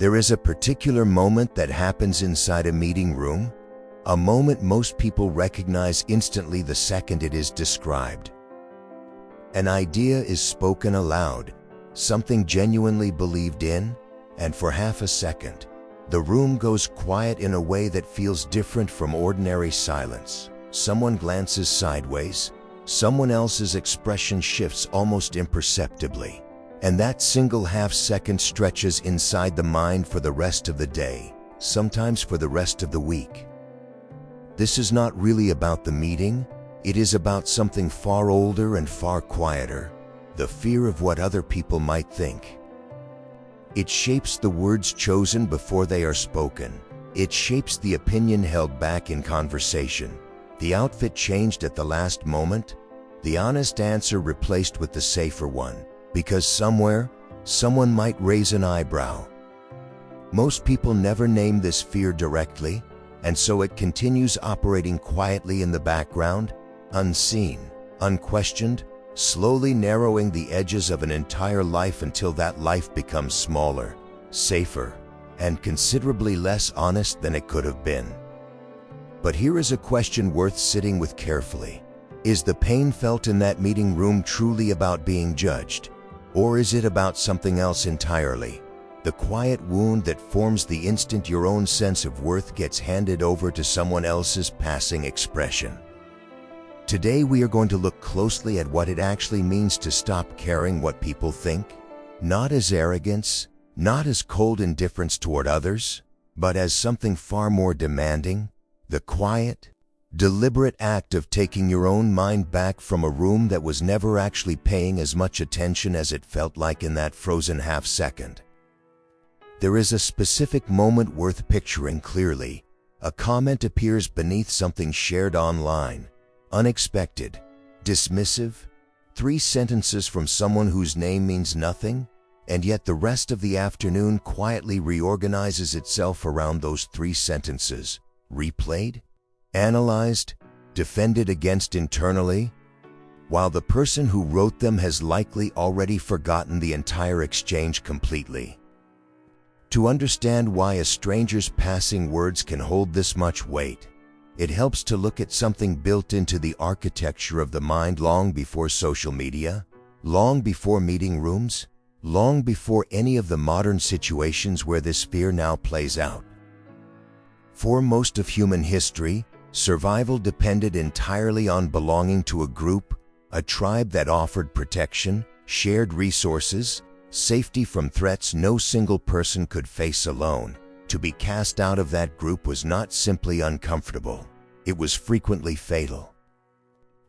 There is a particular moment that happens inside a meeting room, a moment most people recognize instantly the second it is described. An idea is spoken aloud, something genuinely believed in, and for half a second, the room goes quiet in a way that feels different from ordinary silence. Someone glances sideways, someone else's expression shifts almost imperceptibly, and that single half-second stretches inside the mind for the rest of the day, sometimes for the rest of the week. This is not really about the meeting, it is about something far older and far quieter, the fear of what other people might think. It shapes the words chosen before they are spoken. It shapes the opinion held back in conversation, the outfit changed at the last moment, the honest answer replaced with the safer one, because somewhere, someone might raise an eyebrow. Most people never name this fear directly, and so it continues operating quietly in the background, unseen, unquestioned, slowly narrowing the edges of an entire life until that life becomes smaller, safer, and considerably less honest than it could have been. But here is a question worth sitting with carefully. Is the pain felt in that meeting room truly about being judged? Or is it about something else entirely? The quiet wound that forms the instant your own sense of worth gets handed over to someone else's passing expression. Today we are going to look closely at what it actually means to stop caring what people think, not as arrogance, not as cold indifference toward others, but as something far more demanding, the quiet, deliberate act of taking your own mind back from a room that was never actually paying as much attention as it felt like in that frozen half-second. There is a specific moment worth picturing clearly. A comment appears beneath something shared online. Unexpected, dismissive, 3 sentences from someone whose name means nothing, and yet the rest of the afternoon quietly reorganizes itself around those 3 sentences, replayed, analyzed, defended against internally, while the person who wrote them has likely already forgotten the entire exchange completely. To understand why a stranger's passing words can hold this much weight, it helps to look at something built into the architecture of the mind long before social media, long before meeting rooms, long before any of the modern situations where this fear now plays out. For most of human history, survival depended entirely on belonging to a group, a tribe that offered protection, shared resources, safety from threats no single person could face alone. To be cast out of that group was not simply uncomfortable, it was frequently fatal.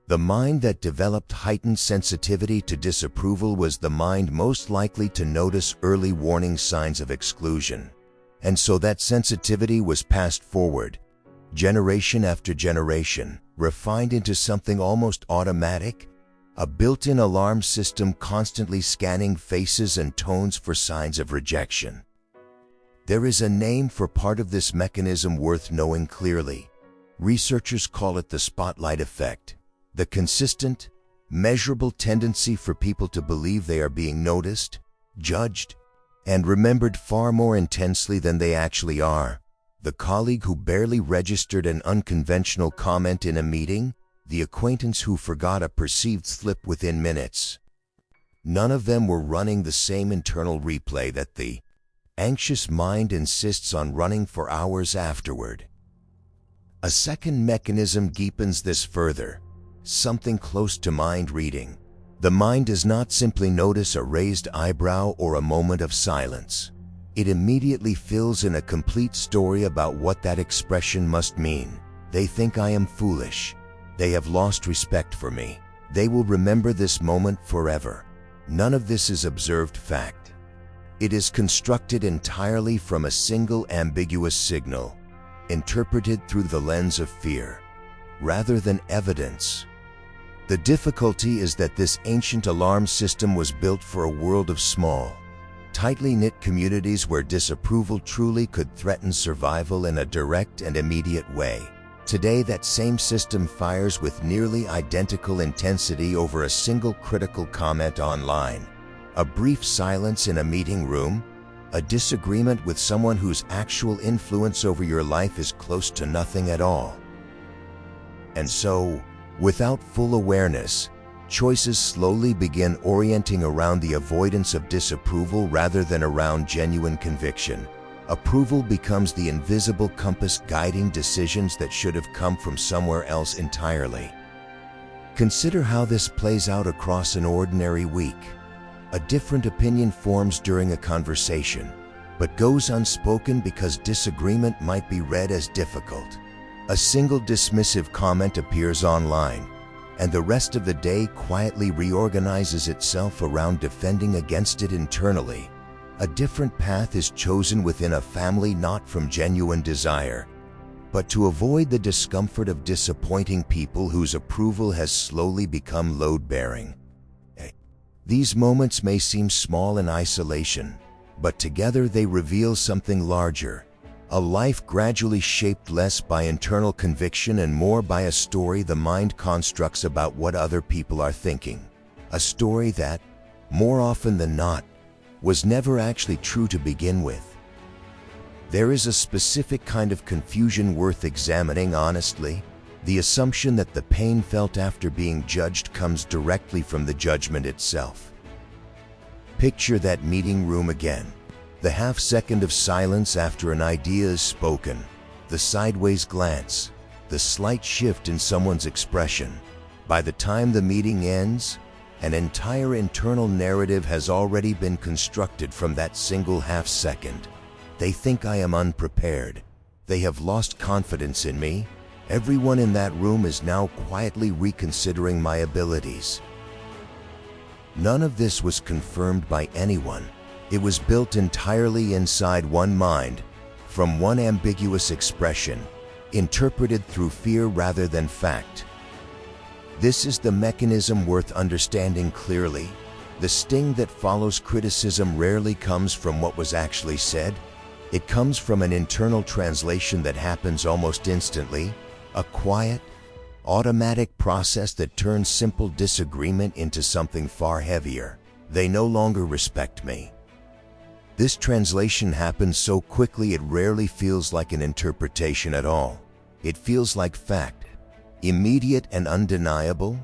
The mind that developed heightened sensitivity to disapproval was the mind most likely to notice early warning signs of exclusion, and so that sensitivity was passed forward, generation after generation, refined into something almost automatic, a built-in alarm system constantly scanning faces and tones for signs of rejection. There is a name for part of this mechanism worth knowing clearly. Researchers call it the spotlight effect, the consistent, measurable tendency for people to believe they are being noticed, judged, and remembered far more intensely than they actually are. The colleague who barely registered an unconventional comment in a meeting, the acquaintance who forgot a perceived slip within minutes. None of them were running the same internal replay that the anxious mind insists on running for hours afterward. A second mechanism deepens this further, something close to mind reading. The mind does not simply notice a raised eyebrow or a moment of silence. It immediately fills in a complete story about what that expression must mean. They think I am foolish. They have lost respect for me. They will remember this moment forever. None of this is observed fact. It is constructed entirely from a single ambiguous signal, interpreted through the lens of fear, rather than evidence. The difficulty is that this ancient alarm system was built for a world of small, tightly knit communities where disapproval truly could threaten survival in a direct and immediate way. Today, that same system fires with nearly identical intensity over a single critical comment online, a brief silence in a meeting room, A disagreement with someone whose actual influence over your life is close to nothing at all. And so, without full awareness, choices slowly begin orienting around the avoidance of disapproval rather than around genuine conviction. Approval becomes the invisible compass guiding decisions that should have come from somewhere else entirely. Consider how this plays out across an ordinary week. A different opinion forms during a conversation, but goes unspoken because disagreement might be read as difficult. A single dismissive comment appears online, and the rest of the day quietly reorganizes itself around defending against it internally. A different path is chosen within a family not from genuine desire, but to avoid the discomfort of disappointing people whose approval has slowly become load-bearing. These moments may seem small in isolation, but together they reveal something larger. A life gradually shaped less by internal conviction and more by a story the mind constructs about what other people are thinking. A story that, more often than not, was never actually true to begin with. There is a specific kind of confusion worth examining honestly. The assumption that the pain felt after being judged comes directly from the judgment itself. Picture that meeting room again. The half-second of silence after an idea is spoken, the sideways glance, the slight shift in someone's expression. By the time the meeting ends, an entire internal narrative has already been constructed from that single half-second. They think I am unprepared. They have lost confidence in me. Everyone in that room is now quietly reconsidering my abilities. None of this was confirmed by anyone. It was built entirely inside one mind, from one ambiguous expression, interpreted through fear rather than fact. This is the mechanism worth understanding clearly. The sting that follows criticism rarely comes from what was actually said. It comes from an internal translation that happens almost instantly, a quiet, automatic process that turns simple disagreement into something far heavier. They no longer respect me. This translation happens so quickly it rarely feels like an interpretation at all. It feels like fact, immediate and undeniable.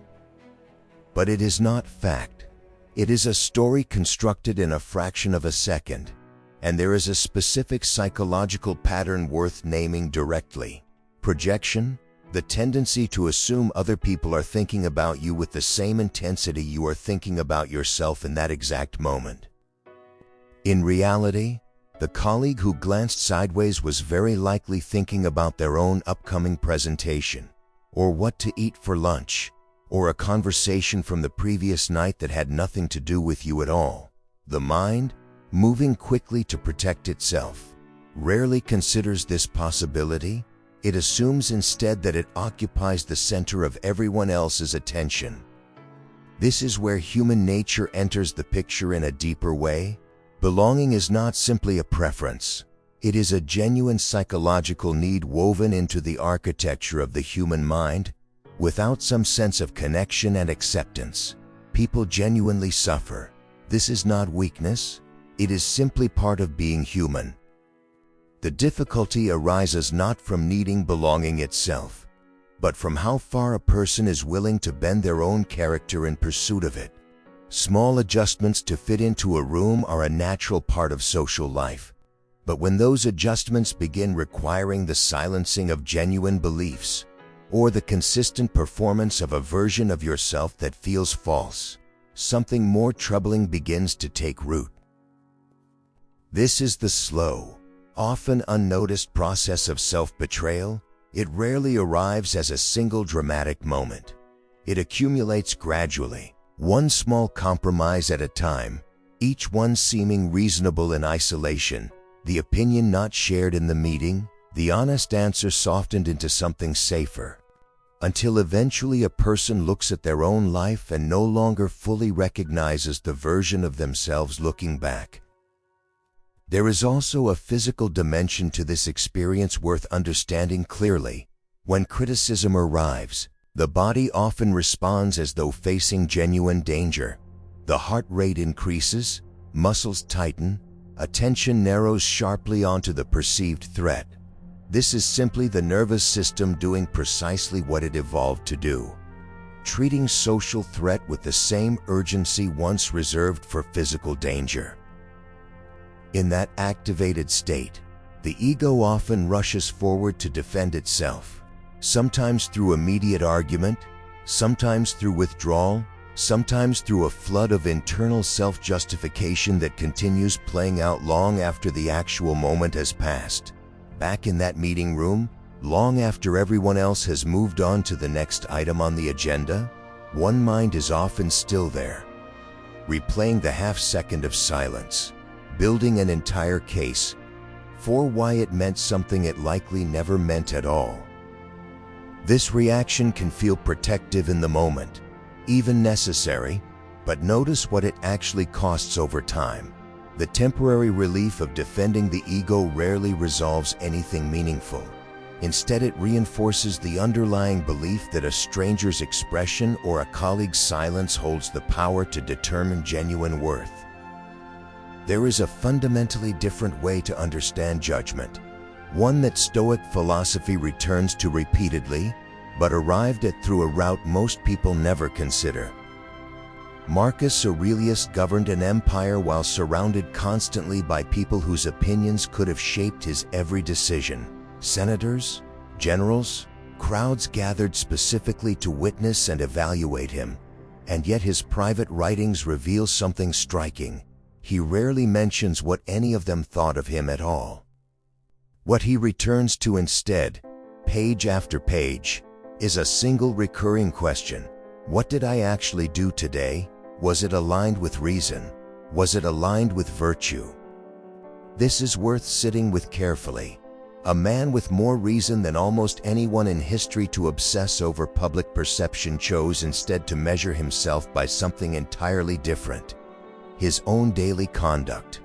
But it is not fact. It is a story constructed in a fraction of a second, and there is a specific psychological pattern worth naming directly. Projection, the tendency to assume other people are thinking about you with the same intensity you are thinking about yourself in that exact moment. In reality, the colleague who glanced sideways was very likely thinking about their own upcoming presentation, or what to eat for lunch, or a conversation from the previous night that had nothing to do with you at all. The mind, moving quickly to protect itself, rarely considers this possibility. It assumes instead that it occupies the center of everyone else's attention. This is where human nature enters the picture in a deeper way. Belonging is not simply a preference. It is a genuine psychological need woven into the architecture of the human mind. Without some sense of connection and acceptance, people genuinely suffer. This is not weakness. It is simply part of being human. The difficulty arises not from needing belonging itself, but from how far a person is willing to bend their own character in pursuit of it. Small adjustments to fit into a room are a natural part of social life, but when those adjustments begin requiring the silencing of genuine beliefs, or the consistent performance of a version of yourself that feels false, something more troubling begins to take root. This is the slow, often unnoticed process of self-betrayal. It rarely arrives as a single dramatic moment. It accumulates gradually, one small compromise at a time, each one seeming reasonable in isolation, the opinion not shared in the meeting, the honest answer softened into something safer, until eventually a person looks at their own life and no longer fully recognizes the version of themselves looking back. There is also a physical dimension to this experience worth understanding clearly. When criticism arrives, the body often responds as though facing genuine danger. The heart rate increases, muscles tighten, attention narrows sharply onto the perceived threat. This is simply the nervous system doing precisely what it evolved to do, treating social threat with the same urgency once reserved for physical danger. In that activated state, the ego often rushes forward to defend itself, sometimes through immediate argument, sometimes through withdrawal, sometimes through a flood of internal self-justification that continues playing out long after the actual moment has passed. Back in that meeting room, long after everyone else has moved on to the next item on the agenda, one mind is often still there, replaying the half-second of silence, building an entire case for why it meant something it likely never meant at all. This reaction can feel protective in the moment, even necessary, but notice what it actually costs over time. The temporary relief of defending the ego rarely resolves anything meaningful. Instead, it reinforces the underlying belief that a stranger's expression or a colleague's silence holds the power to determine genuine worth. There is a fundamentally different way to understand judgment, one that Stoic philosophy returns to repeatedly, but arrived at through a route most people never consider. Marcus Aurelius governed an empire while surrounded constantly by people whose opinions could have shaped his every decision. Senators, generals, crowds gathered specifically to witness and evaluate him, and yet his private writings reveal something striking. He rarely mentions what any of them thought of him at all. What he returns to instead, page after page, is a single recurring question. What did I actually do today? Was it aligned with reason? Was it aligned with virtue? This is worth sitting with carefully. A man with more reason than almost anyone in history to obsess over public perception chose instead to measure himself by something entirely different: his own daily conduct.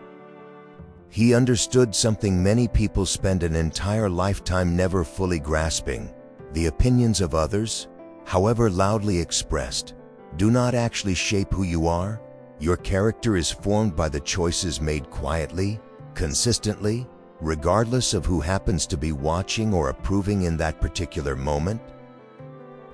He understood something many people spend an entire lifetime never fully grasping: the opinions of others, however loudly expressed, do not actually shape who you are. Your character is formed by the choices made quietly, consistently, regardless of who happens to be watching or approving in that particular moment.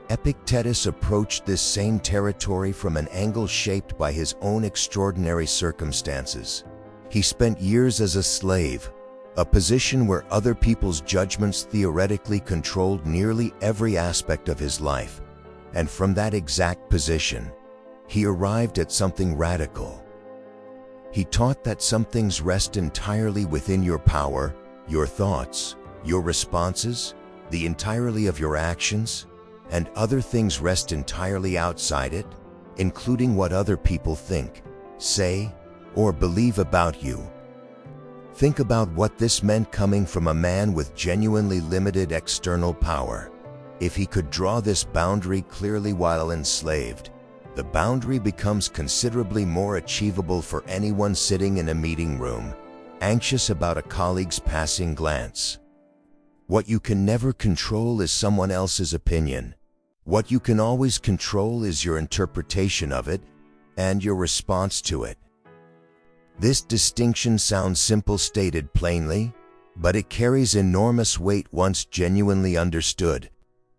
Epictetus approached this same territory from an angle shaped by his own extraordinary circumstances. He spent years as a slave, a position where other people's judgments theoretically controlled nearly every aspect of his life, and from that exact position, he arrived at something radical. He taught that some things rest entirely within your power, your thoughts, your responses, the entirety of your actions, and other things rest entirely outside it, including what other people think, say, or believe about you. Think about what this meant coming from a man with genuinely limited external power. If he could draw this boundary clearly while enslaved, the boundary becomes considerably more achievable for anyone sitting in a meeting room, anxious about a colleague's passing glance. What you can never control is someone else's opinion. What you can always control is your interpretation of it and your response to it. This distinction sounds simple stated plainly, but it carries enormous weight once genuinely understood,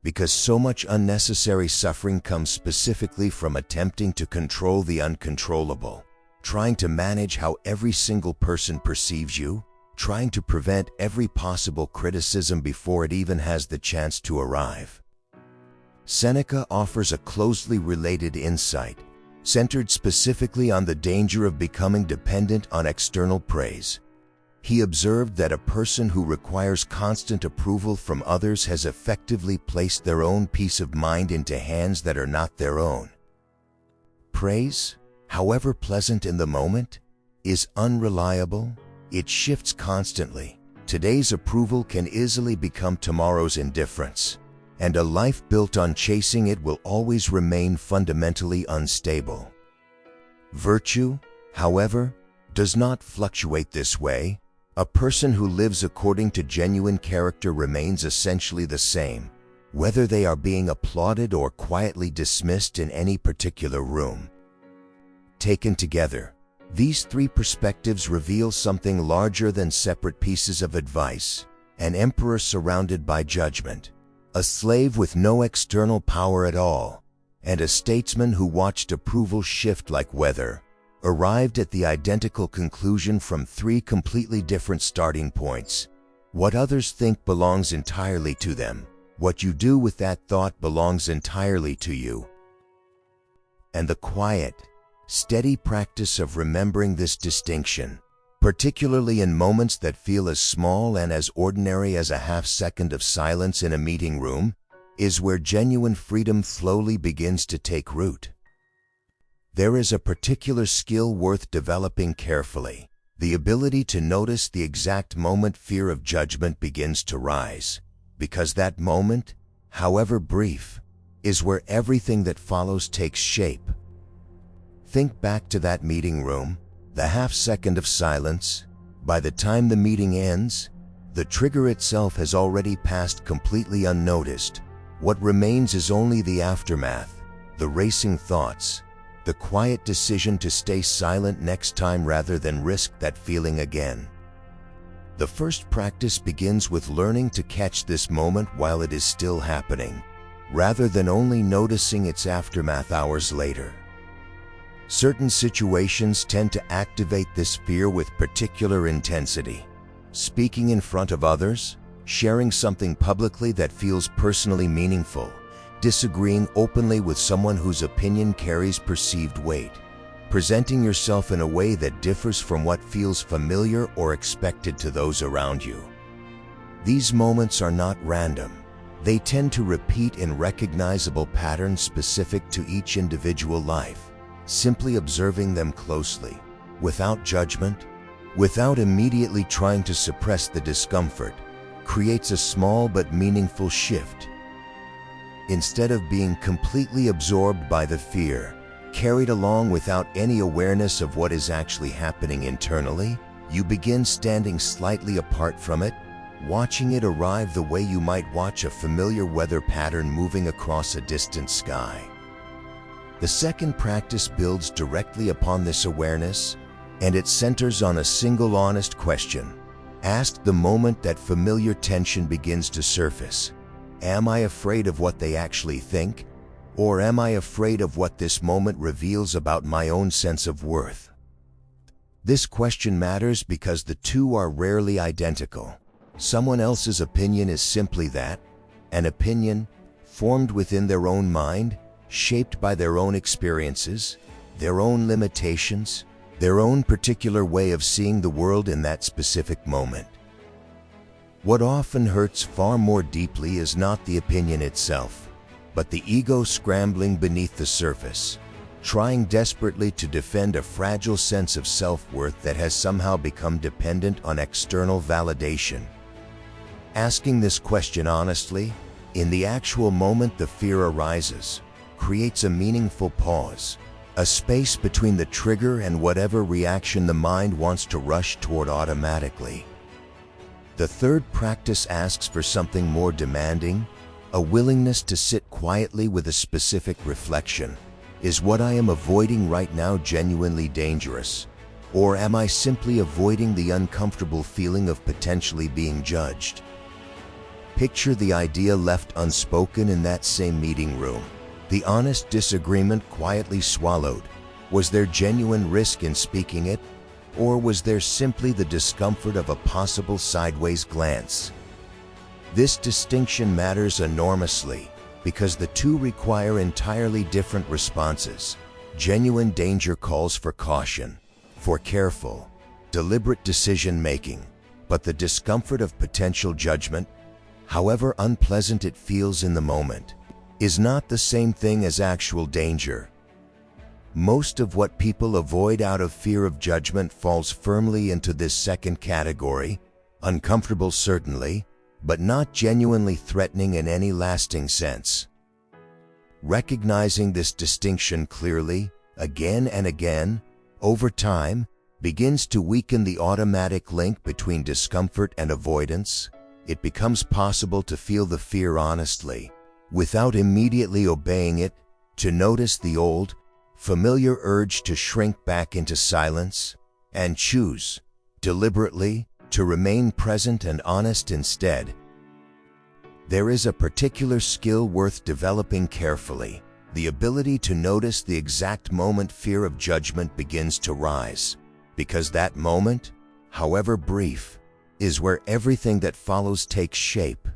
because so much unnecessary suffering comes specifically from attempting to control the uncontrollable, trying to manage how every single person perceives you, trying to prevent every possible criticism before it even has the chance to arrive. Seneca offers a closely related insight, centered specifically on the danger of becoming dependent on external praise. He observed that a person who requires constant approval from others has effectively placed their own peace of mind into hands that are not their own. Praise, however pleasant in the moment, is unreliable. It shifts constantly. Today's approval can easily become tomorrow's indifference, and a life built on chasing it will always remain fundamentally unstable. Virtue, however, does not fluctuate this way. A person who lives according to genuine character remains essentially the same, whether they are being applauded or quietly dismissed in any particular room. Taken together, These three perspectives reveal something larger than separate pieces of advice: an emperor surrounded by judgment, a slave with no external power at all, and a statesman who watched approval shift like weather, arrived at the identical conclusion from three completely different starting points. What others think belongs entirely to them. What you do with that thought belongs entirely to you. And the quiet, steady practice of remembering this distinction, particularly in moments that feel as small and as ordinary as a half-second of silence in a meeting room, is where genuine freedom slowly begins to take root. There is a particular skill worth developing carefully: the ability to notice the exact moment fear of judgment begins to rise, because that moment, however brief, is where everything that follows takes shape. Think back to that meeting room, the half-second of silence. By the time the meeting ends, the trigger itself has already passed completely unnoticed. What remains is only the aftermath, the racing thoughts, the quiet decision to stay silent next time rather than risk that feeling again. The first practice begins with learning to catch this moment while it is still happening, rather than only noticing its aftermath hours later. Certain situations tend to activate this fear with particular intensity. Speaking in front of others, sharing something publicly that feels personally meaningful, disagreeing openly with someone whose opinion carries perceived weight, presenting yourself in a way that differs from what feels familiar or expected to those around you. These moments are not random. They tend to repeat in recognizable patterns specific to each individual life. Simply observing them closely, without judgment, without immediately trying to suppress the discomfort, creates a small but meaningful shift. Instead of being completely absorbed by the fear, carried along without any awareness of what is actually happening internally, you begin standing slightly apart from it, watching it arrive the way you might watch a familiar weather pattern moving across a distant sky. The second practice builds directly upon this awareness, and it centers on a single honest question, asked the moment that familiar tension begins to surface. Am I afraid of what they actually think? Or am I afraid of what this moment reveals about my own sense of worth? This question matters because the two are rarely identical. Someone else's opinion is simply that, an opinion formed within their own mind, shaped by their own experiences, their own limitations, their own particular way of seeing the world in that specific moment. What often hurts far more deeply is not the opinion itself, but the ego scrambling beneath the surface, trying desperately to defend a fragile sense of self-worth that has somehow become dependent on external validation. Asking this question honestly, in the actual moment the fear arises, creates a meaningful pause, a space between the trigger and whatever reaction the mind wants to rush toward automatically. The third practice asks for something more demanding, a willingness to sit quietly with a specific reflection. Is what I am avoiding right now genuinely dangerous? Or am I simply avoiding the uncomfortable feeling of potentially being judged? Picture the idea left unspoken in that same meeting room. The honest disagreement quietly swallowed. Was there genuine risk in speaking it? Or was there simply the discomfort of a possible sideways glance? This distinction matters enormously because the two require entirely different responses. Genuine danger calls for caution, for careful, deliberate decision-making, but the discomfort of potential judgment, however unpleasant it feels in the moment, is not the same thing as actual danger. Most of what people avoid out of fear of judgment falls firmly into this second category, uncomfortable certainly, but not genuinely threatening in any lasting sense. Recognizing this distinction clearly, again and again, over time, begins to weaken the automatic link between discomfort and avoidance. It becomes possible to feel the fear honestly, without immediately obeying it, to notice the old, familiar urge to shrink back into silence, and choose, deliberately, to remain present and honest instead. There is a particular skill worth developing carefully, the ability to notice the exact moment fear of judgment begins to rise, because that moment, however brief, is where everything that follows takes shape.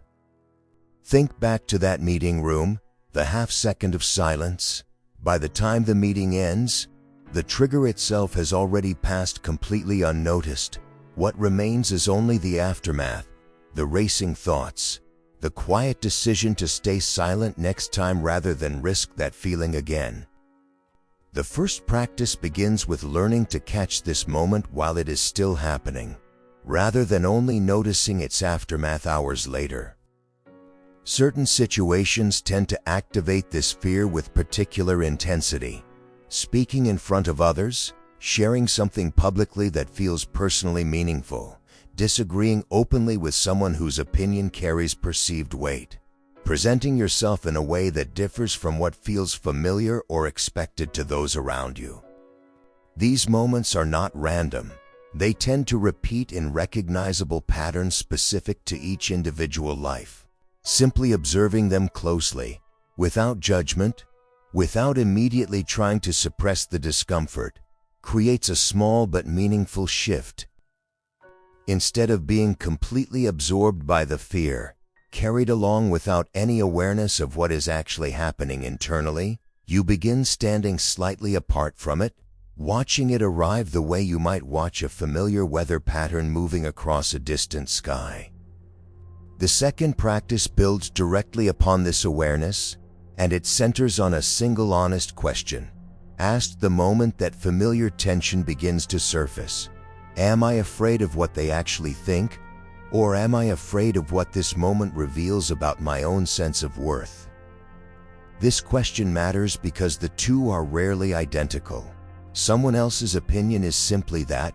Think back to that meeting room, the half-second of silence. By the time the meeting ends, the trigger itself has already passed completely unnoticed. What remains is only the aftermath, the racing thoughts, the quiet decision to stay silent next time rather than risk that feeling again. The first practice begins with learning to catch this moment while it is still happening, rather than only noticing its aftermath hours later. Certain situations tend to activate this fear with particular intensity. Speaking in front of others, sharing something publicly that feels personally meaningful, disagreeing openly with someone whose opinion carries perceived weight, presenting yourself in a way that differs from what feels familiar or expected to those around you. These moments are not random. They tend to repeat in recognizable patterns specific to each individual life. Simply observing them closely, without judgment, without immediately trying to suppress the discomfort, creates a small but meaningful shift. Instead of being completely absorbed by the fear, carried along without any awareness of what is actually happening internally, you begin standing slightly apart from it, watching it arrive the way you might watch a familiar weather pattern moving across a distant sky. The second practice builds directly upon this awareness, and it centers on a single honest question, asked the moment that familiar tension begins to surface. Am I afraid of what they actually think, or am I afraid of what this moment reveals about my own sense of worth? This question matters because the two are rarely identical. Someone else's opinion is simply that,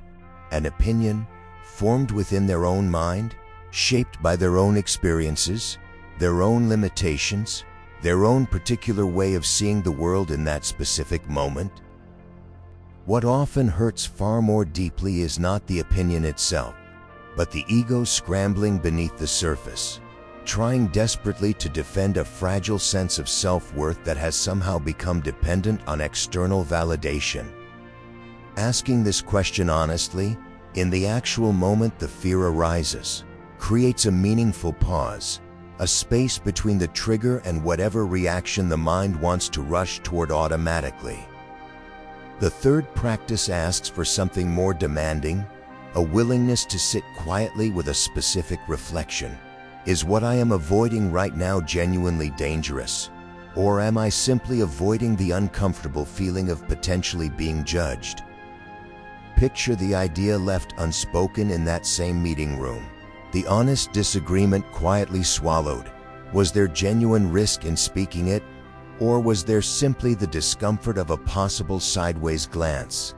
an opinion formed within their own mind, shaped by their own experiences, their own limitations, their own particular way of seeing the world in that specific moment. What often hurts far more deeply is not the opinion itself, but the ego scrambling beneath the surface, trying desperately to defend a fragile sense of self-worth that has somehow become dependent on external validation. Asking this question honestly, in the actual moment the fear arises, creates a meaningful pause, a space between the trigger and whatever reaction the mind wants to rush toward automatically. The third practice asks for something more demanding, a willingness to sit quietly with a specific reflection. Is what I am avoiding right now genuinely dangerous? Or am I simply avoiding the uncomfortable feeling of potentially being judged? Picture the idea left unspoken in that same meeting room. The honest disagreement quietly swallowed. Was there genuine risk in speaking it, or was there simply the discomfort of a possible sideways glance?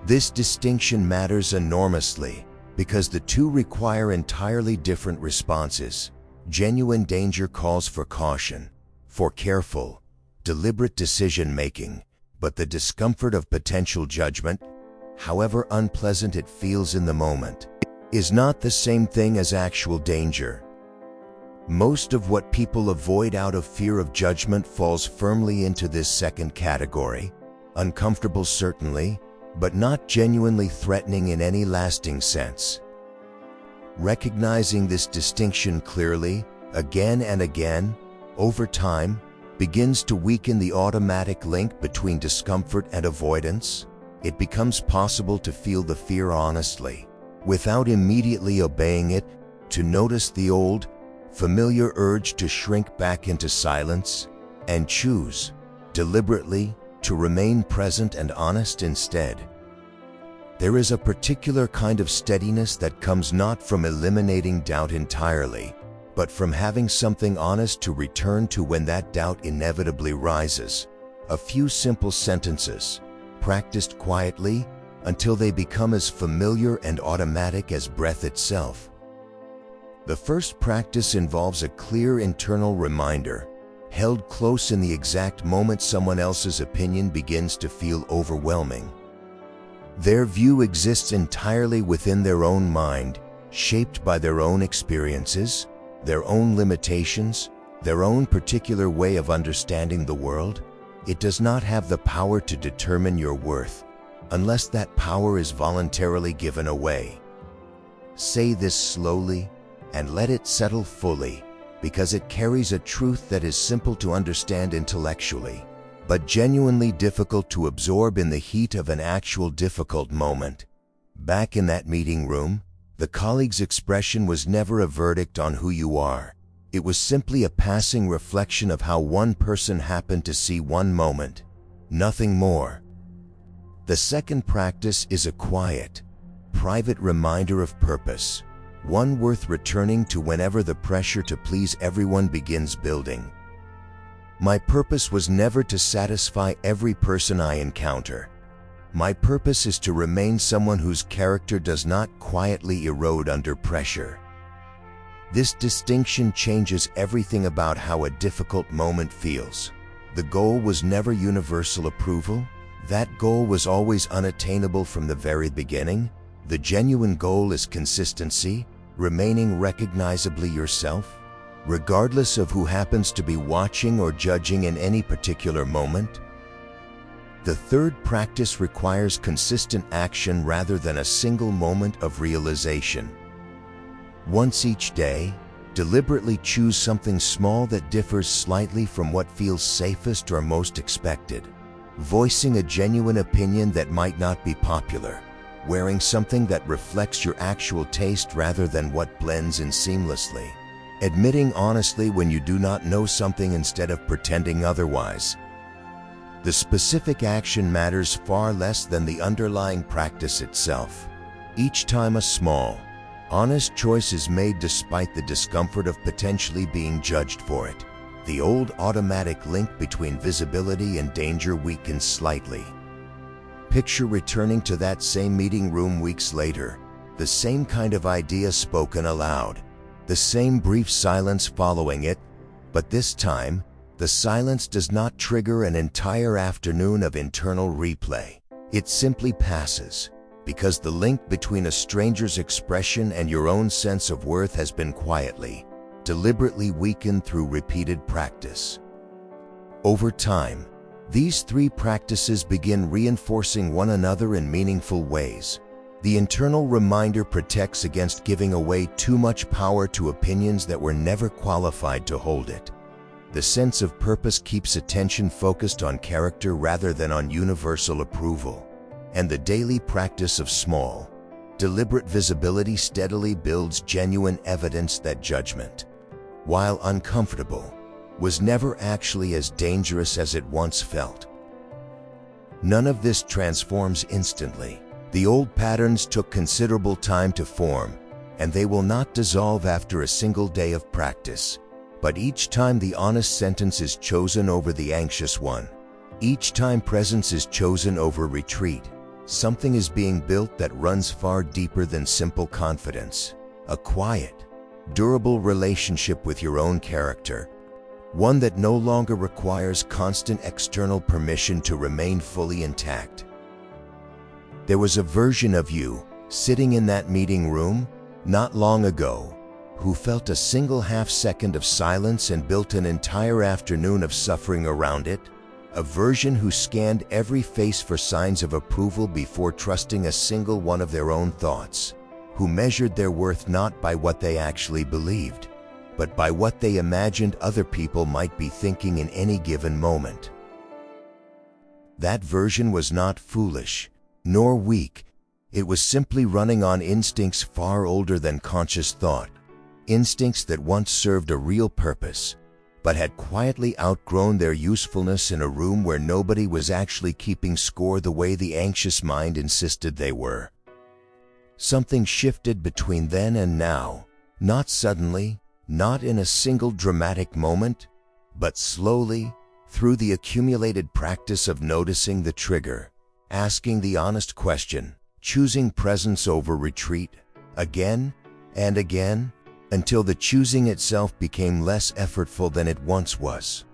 This distinction matters enormously because the two require entirely different responses. Genuine danger calls for caution, for careful, deliberate decision-making, but the discomfort of potential judgment, however unpleasant it feels in the moment, is not the same thing as actual danger. Most of what people avoid out of fear of judgment falls firmly into this second category. Uncomfortable certainly, but not genuinely threatening in any lasting sense. Recognizing this distinction clearly, again and again, over time, begins to weaken the automatic link between discomfort and avoidance. It becomes possible to feel the fear honestly, without immediately obeying it, to notice the old, familiar urge to shrink back into silence, and choose, deliberately, to remain present and honest instead. There is a particular kind of steadiness that comes not from eliminating doubt entirely, but from having something honest to return to when that doubt inevitably rises. A few simple sentences, practiced quietly, until they become as familiar and automatic as breath itself. The first practice involves a clear internal reminder, held close in the exact moment someone else's opinion begins to feel overwhelming. Their view exists entirely within their own mind, shaped by their own experiences, their own limitations, their own particular way of understanding the world. It does not have the power to determine your worth, unless that power is voluntarily given away. Say this slowly and let it settle fully, because it carries a truth that is simple to understand intellectually, but genuinely difficult to absorb in the heat of an actual difficult moment. Back in that meeting room, the colleague's expression was never a verdict on who you are. It was simply a passing reflection of how one person happened to see one moment, nothing more. The second practice is a quiet, private reminder of purpose, one worth returning to whenever the pressure to please everyone begins building. My purpose was never to satisfy every person I encounter. My purpose is to remain someone whose character does not quietly erode under pressure. This distinction changes everything about how a difficult moment feels. The goal was never universal approval. That goal was always unattainable from the very beginning. The genuine goal is consistency, remaining recognizably yourself, regardless of who happens to be watching or judging in any particular moment. The third practice requires consistent action rather than a single moment of realization. Once each day, deliberately choose something small that differs slightly from what feels safest or most expected. Voicing a genuine opinion that might not be popular. Wearing something that reflects your actual taste rather than what blends in seamlessly. Admitting honestly when you do not know something instead of pretending otherwise. The specific action matters far less than the underlying practice itself. Each time a small, honest choice is made despite the discomfort of potentially being judged for it, the old automatic link between visibility and danger weakens slightly. Picture returning to that same meeting room weeks later, the same kind of idea spoken aloud, the same brief silence following it, but this time, the silence does not trigger an entire afternoon of internal replay. It simply passes, because the link between a stranger's expression and your own sense of worth has been quietly, deliberately weakened through repeated practice. Over time, these three practices begin reinforcing one another in meaningful ways. The internal reminder protects against giving away too much power to opinions that were never qualified to hold it. The sense of purpose keeps attention focused on character rather than on universal approval. And the daily practice of small, deliberate visibility steadily builds genuine evidence that judgment, while uncomfortable, was never actually as dangerous as it once felt. None of this transforms instantly. The old patterns took considerable time to form, and they will not dissolve after a single day of practice. But each time the honest sentence is chosen over the anxious one, each time presence is chosen over retreat, something is being built that runs far deeper than simple confidence. A quiet, durable relationship with your own character, one that no longer requires constant external permission to remain fully intact. There was a version of you, sitting in that meeting room, not long ago, who felt a single half-second of silence and built an entire afternoon of suffering around it. A version who scanned every face for signs of approval before trusting a single one of their own thoughts, who measured their worth not by what they actually believed, but by what they imagined other people might be thinking in any given moment. That version was not foolish, nor weak. It was simply running on instincts far older than conscious thought, instincts that once served a real purpose, but had quietly outgrown their usefulness in a room where nobody was actually keeping score the way the anxious mind insisted they were. Something shifted between then and now, not suddenly, not in a single dramatic moment, but slowly, through the accumulated practice of noticing the trigger, asking the honest question, choosing presence over retreat, again and again, until the choosing itself became less effortful than it once was.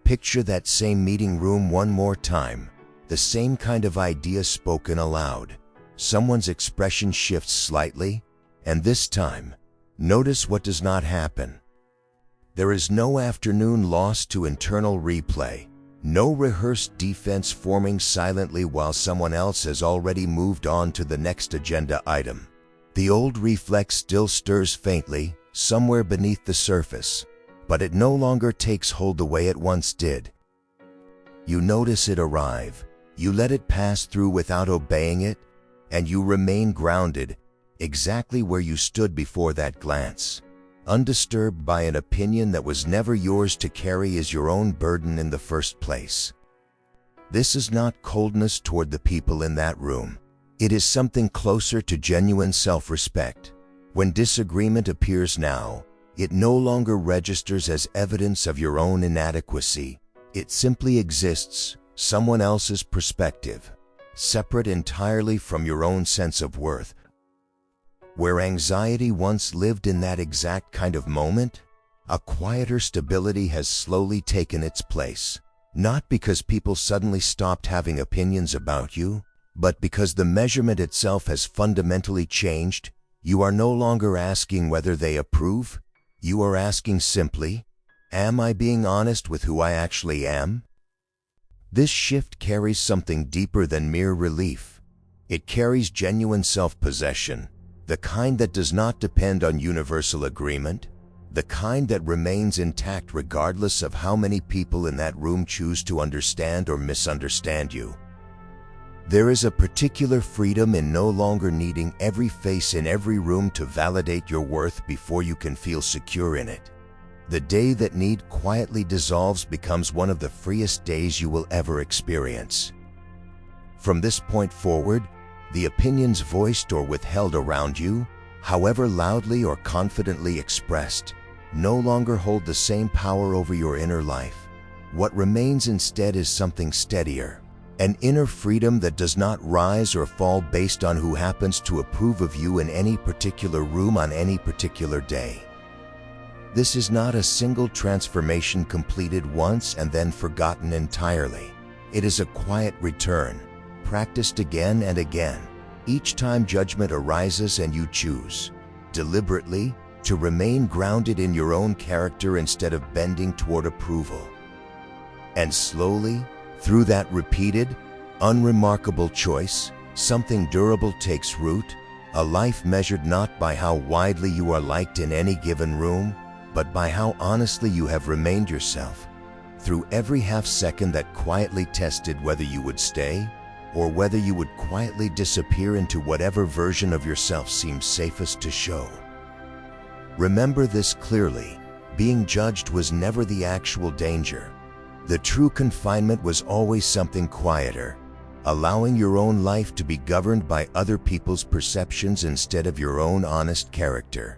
Picture that same meeting room one more time, the same kind of idea spoken aloud. Someone's expression shifts slightly, and this time, notice what does not happen. There is no afternoon lost to internal replay, no rehearsed defense forming silently while someone else has already moved on to the next agenda item. The old reflex still stirs faintly, somewhere beneath the surface, but it no longer takes hold the way it once did. You notice it arrive, you let it pass through without obeying it, and you remain grounded, exactly where you stood before that glance, undisturbed by an opinion that was never yours to carry as your own burden in the first place. This is not coldness toward the people in that room. It is something closer to genuine self-respect. When disagreement appears now, it no longer registers as evidence of your own inadequacy. It simply exists, someone else's perspective, separate entirely from your own sense of worth. Where anxiety once lived in that exact kind of moment, a quieter stability has slowly taken its place. Not because people suddenly stopped having opinions about you, but because the measurement itself has fundamentally changed. You are no longer asking whether they approve. You are asking simply, am I being honest with who I actually am? This shift carries something deeper than mere relief. It carries genuine self-possession, the kind that does not depend on universal agreement, the kind that remains intact regardless of how many people in that room choose to understand or misunderstand you. There is a particular freedom in no longer needing every face in every room to validate your worth before you can feel secure in it. The day that need quietly dissolves becomes one of the freest days you will ever experience. From this point forward, the opinions voiced or withheld around you, however loudly or confidently expressed, no longer hold the same power over your inner life. What remains instead is something steadier. An inner freedom that does not rise or fall based on who happens to approve of you in any particular room on any particular day. This is not a single transformation completed once and then forgotten entirely. It is a quiet return, practiced again and again, each time judgment arises and you choose, deliberately, to remain grounded in your own character instead of bending toward approval. And slowly, through that repeated, unremarkable choice, something durable takes root, a life measured not by how widely you are liked in any given room, but by how honestly you have remained yourself, through every half-second that quietly tested whether you would stay, or whether you would quietly disappear into whatever version of yourself seems safest to show. Remember this clearly, being judged was never the actual danger. The true confinement was always something quieter, allowing your own life to be governed by other people's perceptions instead of your own honest character.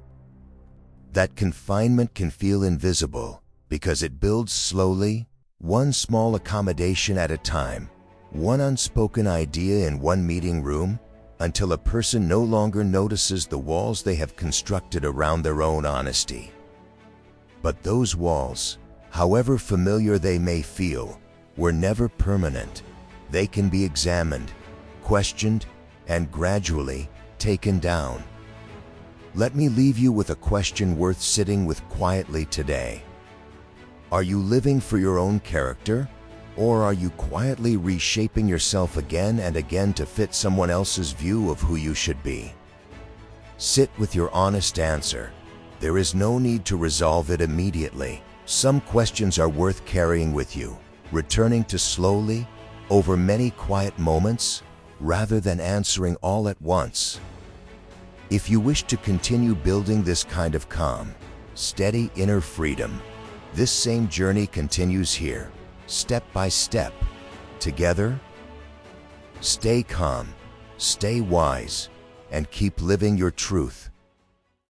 That confinement can feel invisible because it builds slowly, one small accommodation at a time, one unspoken idea in one meeting room, until a person no longer notices the walls they have constructed around their own honesty. But those walls, however familiar they may feel, were never permanent. They can be examined, questioned, and gradually taken down. Let me leave you with a question worth sitting with quietly today. Are you living for your own character, or are you quietly reshaping yourself again and again to fit someone else's view of who you should be? Sit with your honest answer. There is no need to resolve it immediately. Some questions are worth carrying with you, returning to slowly, over many quiet moments, rather than answering all at once. If you wish to continue building this kind of calm, steady inner freedom, this same journey continues here, step by step. Together, stay calm, stay wise, and keep living your truth.